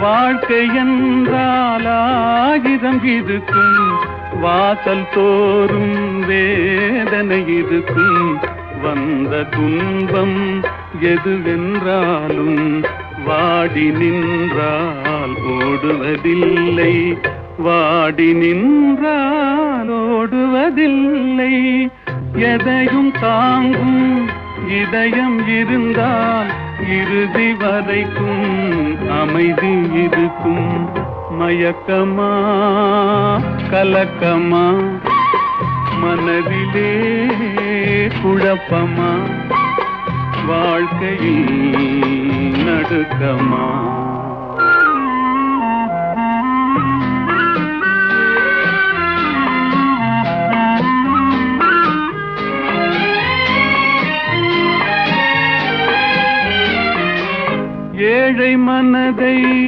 வாழ்க்கை என்றால் ஆயிரம் இருக்கும், வாசல் தோறும் வேதனை இருக்கும். வந்த துன்பம் எதுவென்றாலும் வாடி நின்றால் ஓடுவதில்லை, வாடி நின்றால் ஓடுவதில்லை. எதையும் தாங்கும் இதயம் இருந்தால் இறுதி வரைக்கும் அமைதி இருக்கும். மயக்கமா கலக்கமா, மனதிலே குழப்பமா, வாழ்க்கையில் நடுக்கமா. ஏழை மனதை